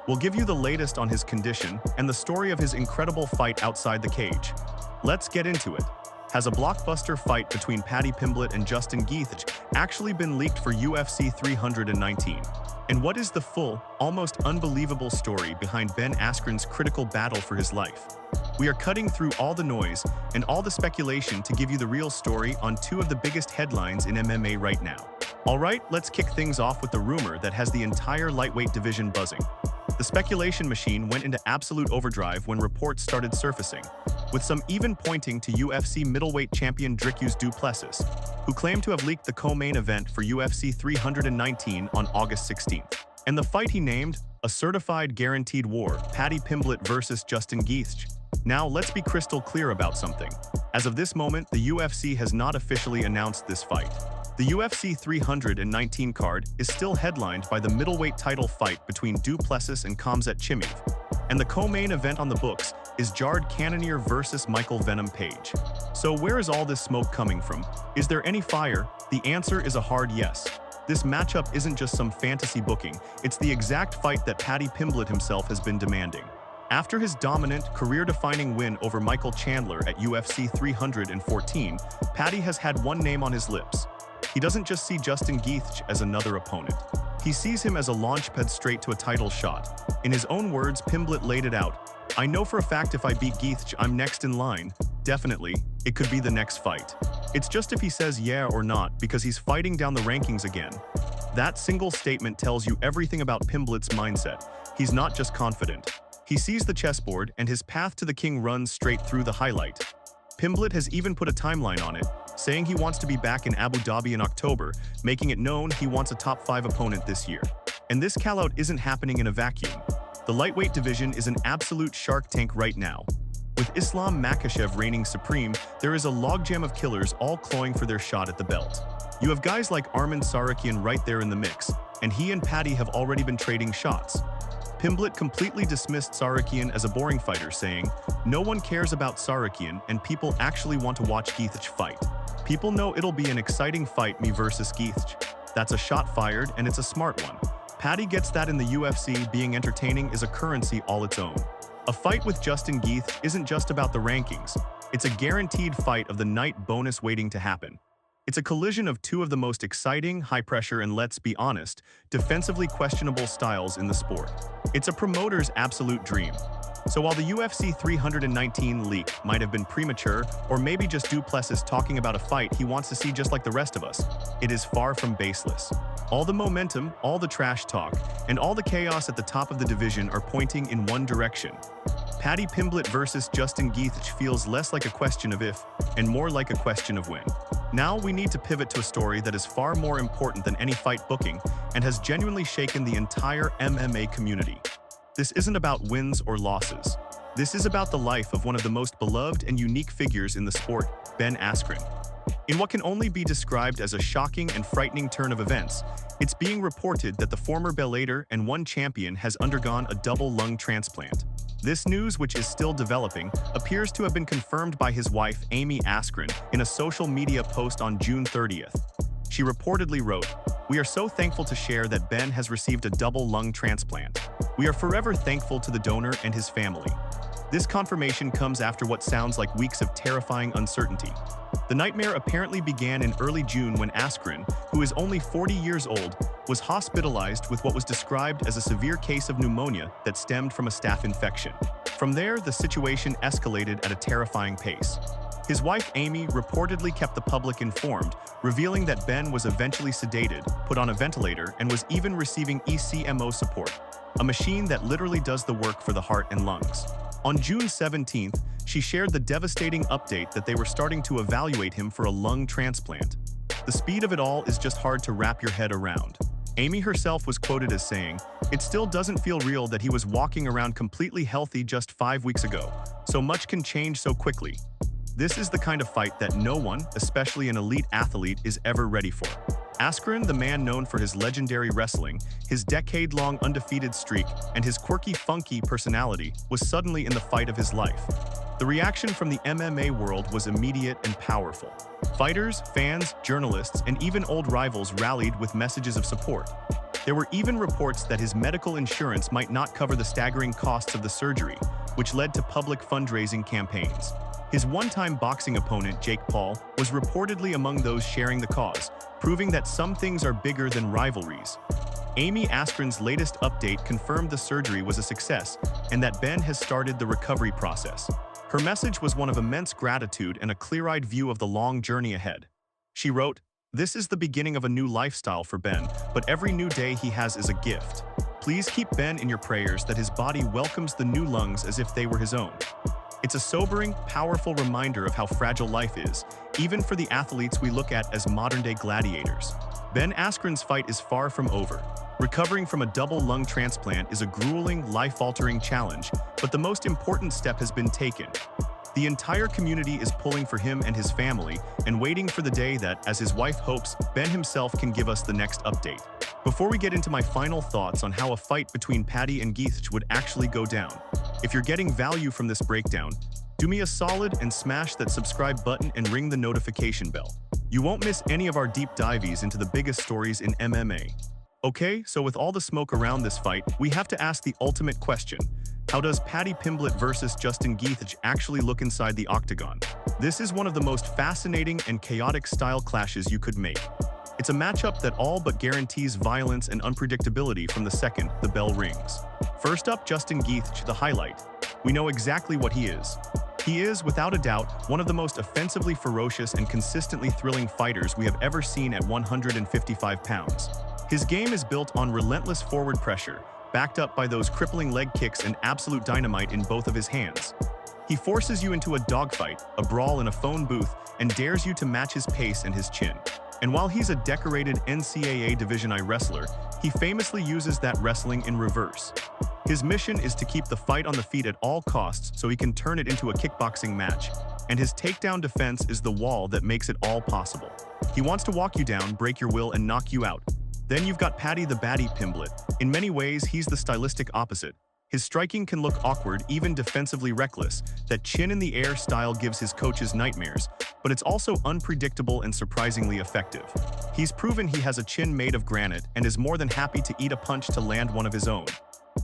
We'll give you the latest on his condition and the story of his incredible fight outside the cage. Let's get into it. Has a blockbuster fight between Paddy Pimblett and Justin Gaethje actually been leaked for UFC 319? And what is the full, almost unbelievable story behind Ben Askren's critical battle for his life? We are cutting through all the noise and all the speculation to give you the real story on two of the biggest headlines in MMA right now. Alright, let's kick things off with the rumor that has the entire lightweight division buzzing. The speculation machine went into absolute overdrive when reports started surfacing, with some even pointing to UFC middleweight champion Dricus du Plessis, who claimed to have leaked the co-main event for UFC 319 on August 16th. And the fight he named, a certified guaranteed war, Paddy Pimblett versus Justin Gaethje. Now, let's be crystal clear about something. As of this moment, the UFC has not officially announced this fight. The UFC 319 card is still headlined by the middleweight title fight between Du Plessis and Khamzat Chimaev, and the co-main event on the books is Jared Cannonier versus Michael Venom Page. So where is all this smoke coming from? Is there any fire? The answer is a hard yes. This matchup isn't just some fantasy booking, it's the exact fight that Paddy Pimblett himself has been demanding. After his dominant, career-defining win over Michael Chandler at UFC 314, Paddy has had one name on his lips. He doesn't just see Justin Gaethje as another opponent. He sees him as a launchpad straight to a title shot. In his own words, Pimblett laid it out. "I know for a fact if I beat Gaethje, I'm next in line. Definitely, it could be the next fight. It's just if he says yeah or not, because he's fighting down the rankings again." That single statement tells you everything about Pimblett's mindset. He's not just confident. He sees the chessboard, and his path to the king runs straight through the highlight. Pimblett has even put a timeline on it, saying he wants to be back in Abu Dhabi in October, making it known he wants a top 5 opponent this year. And this callout isn't happening in a vacuum. The lightweight division is an absolute shark tank right now. With Islam Makhachev reigning supreme, there is a logjam of killers all clawing for their shot at the belt. You have guys like Arman Tsarukyan right there in the mix, and he and Paddy have already been trading shots. Pimblett completely dismissed Tsarukyan as a boring fighter, saying, "No one cares about Tsarukyan, and people actually want to watch Gaethje fight. People know it'll be an exciting fight, me versus Gaethje." That's a shot fired, and it's a smart one. Paddy gets that in the UFC, being entertaining is a currency all its own. A fight with Justin Gaethje isn't just about the rankings. It's a guaranteed fight of the night bonus waiting to happen. It's a collision of two of the most exciting, high-pressure, and let's be honest, defensively questionable styles in the sport. It's a promoter's absolute dream. So while the UFC 319 leak might have been premature, or maybe just Du Plessis talking about a fight he wants to see just like the rest of us, it is far from baseless. All the momentum, all the trash talk, and all the chaos at the top of the division are pointing in one direction. Paddy Pimblett versus Justin Gaethje feels less like a question of if, and more like a question of when. Now we need to pivot to a story that is far more important than any fight booking and has genuinely shaken the entire MMA community. This isn't about wins or losses. This is about the life of one of the most beloved and unique figures in the sport, Ben Askren. In what can only be described as a shocking and frightening turn of events, it's being reported that the former Bellator and ONE champion has undergone a double lung transplant. This news, which is still developing, appears to have been confirmed by his wife, Amy Askren, in a social media post on June 30th. She reportedly wrote, "We are so thankful to share that Ben has received a double lung transplant. We are forever thankful to the donor and his family." This confirmation comes after what sounds like weeks of terrifying uncertainty. The nightmare apparently began in early June when Askren, who is only 40 years old, was hospitalized with what was described as a severe case of pneumonia that stemmed from a staph infection. From there, the situation escalated at a terrifying pace. His wife Amy reportedly kept the public informed, revealing that Ben was eventually sedated, put on a ventilator, and was even receiving ECMO support, a machine that literally does the work for the heart and lungs. On June 17th, she shared the devastating update that they were starting to evaluate him for a lung transplant. The speed of it all is just hard to wrap your head around. Amy herself was quoted as saying, "It still doesn't feel real that he was walking around completely healthy just 5 weeks ago. So much can change so quickly." This is the kind of fight that no one, especially an elite athlete, is ever ready for. Askren, the man known for his legendary wrestling, his decade-long undefeated streak, and his quirky, funky personality, was suddenly in the fight of his life. The reaction from the MMA world was immediate and powerful. Fighters, fans, journalists, and even old rivals rallied with messages of support. There were even reports that his medical insurance might not cover the staggering costs of the surgery, which led to public fundraising campaigns. His one-time boxing opponent, Jake Paul, was reportedly among those sharing the cause, proving that some things are bigger than rivalries. Amy Askren's latest update confirmed the surgery was a success and that Ben has started the recovery process. Her message was one of immense gratitude and a clear-eyed view of the long journey ahead. She wrote, "This is the beginning of a new lifestyle for Ben, but every new day he has is a gift. Please keep Ben in your prayers that his body welcomes the new lungs as if they were his own." It's a sobering, powerful reminder of how fragile life is, even for the athletes we look at as modern-day gladiators. Ben Askren's fight is far from over. Recovering from a double lung transplant is a grueling, life-altering challenge, but the most important step has been taken. The entire community is pulling for him and his family and waiting for the day that, as his wife hopes, Ben himself can give us the next update. Before we get into my final thoughts on how a fight between Paddy and Gaethje would actually go down, if you're getting value from this breakdown, do me a solid and smash that subscribe button and ring the notification bell. You won't miss any of our deep dives into the biggest stories in MMA. Okay, so with all the smoke around this fight, we have to ask the ultimate question. How does Paddy Pimblett versus Justin Gaethje actually look inside the octagon? This is one of the most fascinating and chaotic style clashes you could make. It's a matchup that all but guarantees violence and unpredictability from the second the bell rings. First up, Justin Gaethje, the highlight. We know exactly what he is. He is, without a doubt, one of the most offensively ferocious and consistently thrilling fighters we have ever seen at 155 pounds. His game is built on relentless forward pressure, backed up by those crippling leg kicks and absolute dynamite in both of his hands. He forces you into a dogfight, a brawl in a phone booth, and dares you to match his pace and his chin. And while he's a decorated NCAA Division I wrestler, he famously uses that wrestling in reverse. His mission is to keep the fight on the feet at all costs so he can turn it into a kickboxing match, and his takedown defense is the wall that makes it all possible. He wants to walk you down, break your will, and knock you out. Then you've got Paddy The Baddy Pimblett. In many ways, he's the stylistic opposite. His striking can look awkward, even defensively reckless. That chin in the air style gives his coaches nightmares, but it's also unpredictable and surprisingly effective. He's proven he has a chin made of granite and is more than happy to eat a punch to land one of his own.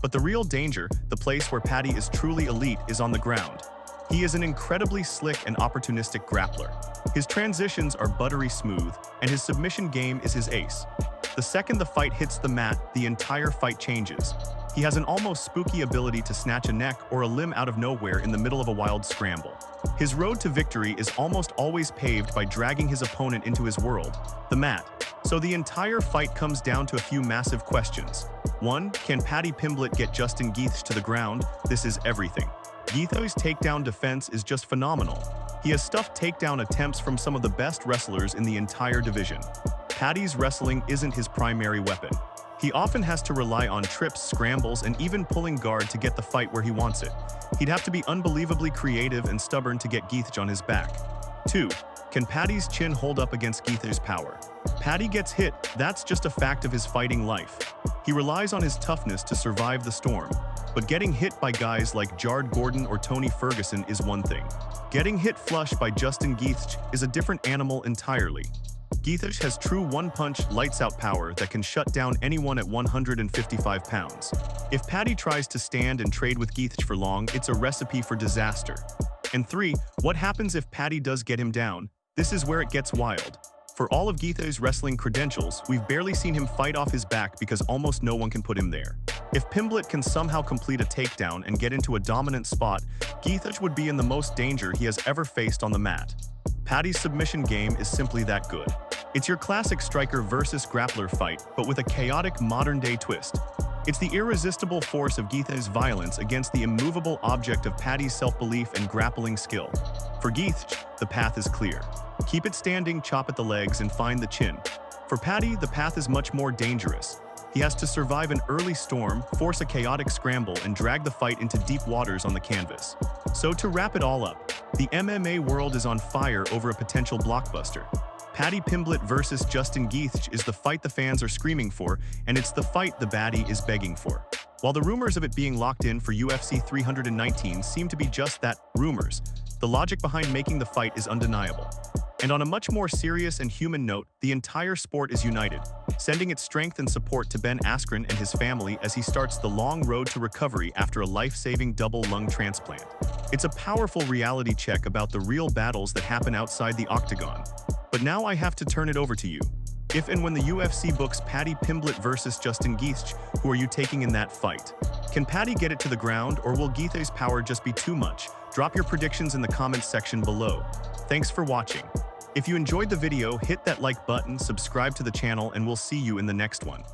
But the real danger, the place where Paddy is truly elite, is on the ground. He is an incredibly slick and opportunistic grappler. His transitions are buttery smooth, and his submission game is his ace. The second the fight hits the mat, the entire fight changes. He has an almost spooky ability to snatch a neck or a limb out of nowhere in the middle of a wild scramble. His road to victory is almost always paved by dragging his opponent into his world, the mat. So the entire fight comes down to a few massive questions. 1. Can Paddy Pimblett get Justin Gaethje to the ground? This is everything. Gaethje's takedown defense is just phenomenal. He has stuffed takedown attempts from some of the best wrestlers in the entire division. Paddy's wrestling isn't his primary weapon. He often has to rely on trips, scrambles, and even pulling guard to get the fight where he wants it. He'd have to be unbelievably creative and stubborn to get Gaethje on his back. 2. Can Paddy's chin hold up against Gaethje's power? Paddy gets hit, that's just a fact of his fighting life. He relies on his toughness to survive the storm. But getting hit by guys like Jared Gordon or Tony Ferguson is one thing. Getting hit flush by Justin Gaethje is a different animal entirely. Gaethje has true one-punch, lights-out power that can shut down anyone at 155 pounds. If Paddy tries to stand and trade with Gaethje for long, it's a recipe for disaster. And 3, what happens if Paddy does get him down? This is where it gets wild. For all of Gaethje's wrestling credentials, we've barely seen him fight off his back because almost no one can put him there. If Pimblett can somehow complete a takedown and get into a dominant spot, Gaethje would be in the most danger he has ever faced on the mat. Paddy's submission game is simply that good. It's your classic striker versus grappler fight, but with a chaotic modern-day twist. It's the irresistible force of Gaethje's violence against the immovable object of Paddy's self-belief and grappling skill. For Gaethje, the path is clear. Keep it standing, chop at the legs, and find the chin. For Paddy, the path is much more dangerous. He has to survive an early storm, force a chaotic scramble, and drag the fight into deep waters on the canvas. So to wrap it all up, the MMA world is on fire over a potential blockbuster. Paddy Pimblett versus Justin Gaethje is the fight the fans are screaming for, and it's the fight the baddie is begging for. While the rumors of it being locked in for UFC 319 seem to be just that, rumors, the logic behind making the fight is undeniable. And on a much more serious and human note, the entire sport is united, sending its strength and support to Ben Askren and his family as he starts the long road to recovery after a life-saving double lung transplant. It's a powerful reality check about the real battles that happen outside the octagon. But now I have to turn it over to you. If and when the UFC books Paddy Pimblett versus Justin Gaethje, who are you taking in that fight? Can Paddy get it to the ground, or will Gaethje's power just be too much? Drop your predictions in the comments section below. Thanks for watching. If you enjoyed the video, hit that like button, subscribe to the channel, and we'll see you in the next one.